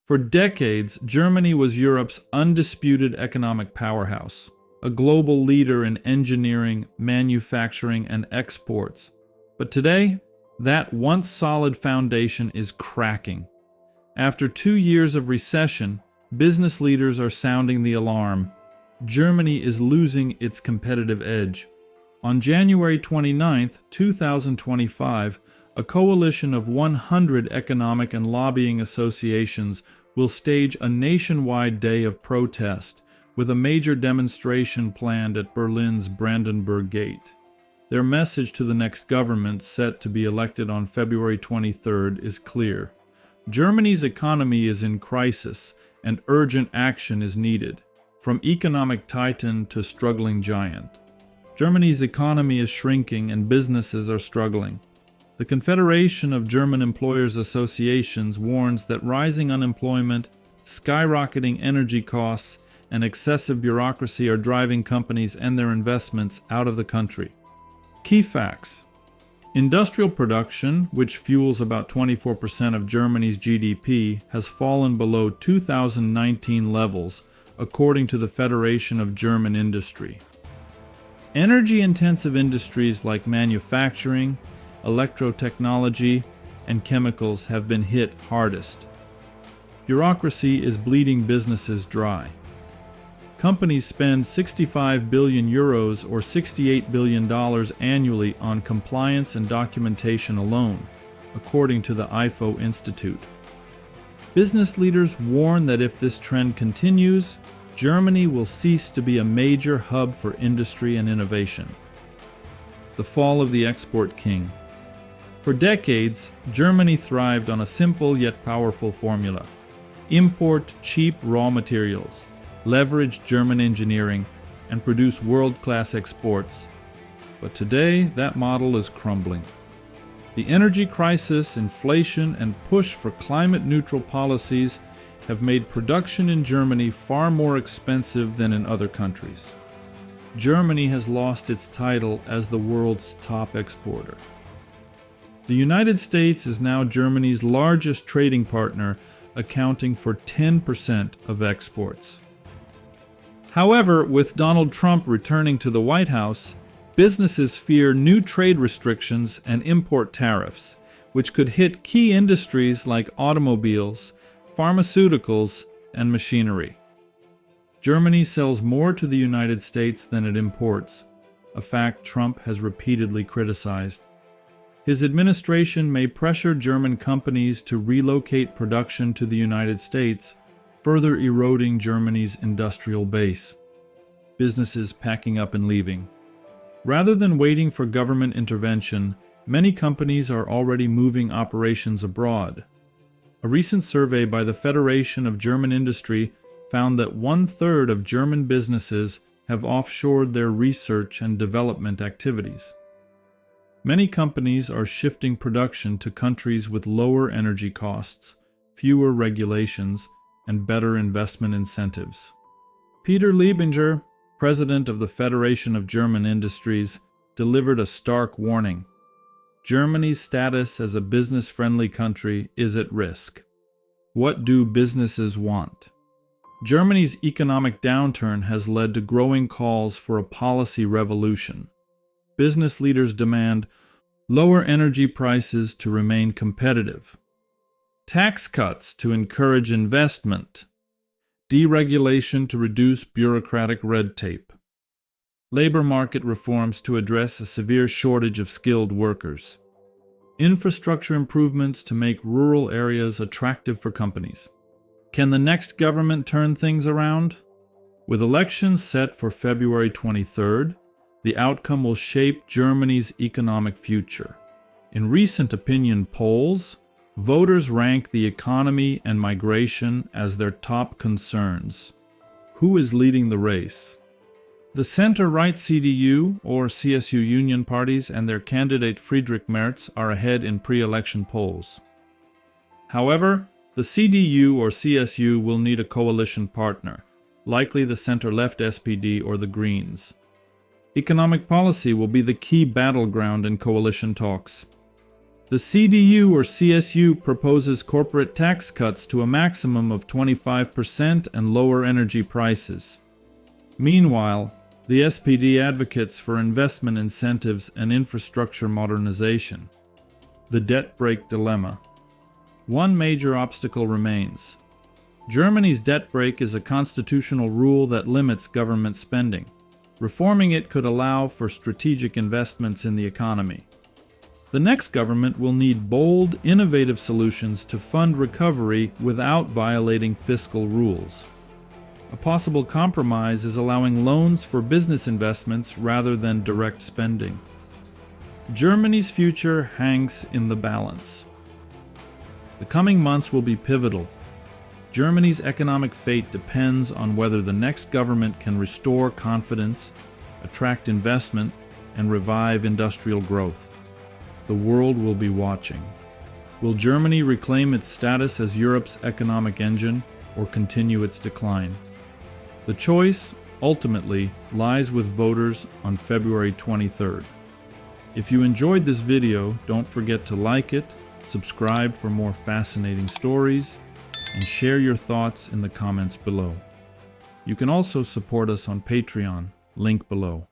For decades, Germany was Europe's undisputed economic powerhouse, a global leader in engineering, manufacturing, and exports. But today, that once solid foundation is cracking. After 2 years of recession, business leaders are sounding the alarm. Germany is losing its competitive edge. On January 29, 2025, a coalition of 100 economic and lobbying associations will stage a nationwide day of protest, with a major demonstration planned at Berlin's Brandenburg Gate. Their message to the next government, set to be elected on February 23rd, is clear. Germany's economy is in crisis, and urgent action is needed, from economic titan to struggling giant. Germany's economy is shrinking and businesses are struggling. The Confederation of German Employers Associations warns that rising unemployment, skyrocketing energy costs, and excessive bureaucracy are driving companies and their investments out of the country. Key facts. Industrial production, which fuels about 24% of Germany's GDP, has fallen below 2019 levels, according to the Federation of German Industry. Energy-intensive industries like manufacturing, electrotechnology, and chemicals have been hit hardest. Bureaucracy is bleeding businesses dry. Companies spend 65 billion euros or $68 billion annually on compliance and documentation alone, according to the IFO Institute. Business leaders warn that if this trend continues, Germany will cease to be a major hub for industry and innovation. The fall of the export king. For decades, Germany thrived on a simple yet powerful formula. Import cheap raw materials, leverage German engineering, and produce world-class exports. But today, that model is crumbling. The energy crisis, inflation, and push for climate-neutral policies have made production in Germany far more expensive than in other countries. Germany has lost its title as the world's top exporter. The United States is now Germany's largest trading partner, accounting for 10% of exports. However, with Donald Trump returning to the White House, businesses fear new trade restrictions and import tariffs, which could hit key industries like automobiles, pharmaceuticals, and machinery. Germany sells more to the United States than it imports, a fact Trump has repeatedly criticized. His administration may pressure German companies to relocate production to the United States, further eroding Germany's industrial base. Businesses packing up and leaving. Rather than waiting for government intervention, many companies are already moving operations abroad. A recent survey by the Federation of German Industry found that 1/3 of German businesses have offshored their research and development activities. Many companies are shifting production to countries with lower energy costs, fewer regulations, and better investment incentives. Peter Liebinger, president of the Federation of German Industries, delivered a stark warning. Germany's status as a business-friendly country is at risk. What do businesses want? Germany's economic downturn has led to growing calls for a policy revolution. Business leaders demand lower energy prices to remain competitive, tax cuts to encourage investment, deregulation to reduce bureaucratic red tape, labor market reforms to address a severe shortage of skilled workers, infrastructure improvements to make rural areas attractive for companies. Can the next government turn things around? With elections set for February 23rd, the outcome will shape Germany's economic future. In recent opinion polls, voters rank the economy and migration as their top concerns. Who is leading the race? The center-right CDU or CSU union parties and their candidate Friedrich Merz are ahead in pre-election polls. However, the CDU or CSU will need a coalition partner, likely the center-left SPD or the Greens. Economic policy will be the key battleground in coalition talks. The CDU or CSU proposes corporate tax cuts to a maximum of 25% and lower energy prices. Meanwhile, the SPD advocates for investment incentives and infrastructure modernization. The debt brake dilemma. One major obstacle remains. Germany's debt brake is a constitutional rule that limits government spending. Reforming it could allow for strategic investments in the economy. The next government will need bold, innovative solutions to fund recovery without violating fiscal rules. A possible compromise is allowing loans for business investments rather than direct spending. Germany's future hangs in the balance. The coming months will be pivotal. Germany's economic fate depends on whether the next government can restore confidence, attract investment, and revive industrial growth. The world will be watching. Will Germany reclaim its status as Europe's economic engine or continue its decline? The choice, ultimately, lies with voters on February 23rd. If you enjoyed this video, don't forget to like it, subscribe for more fascinating stories, and share your thoughts in the comments below. You can also support us on Patreon, link below.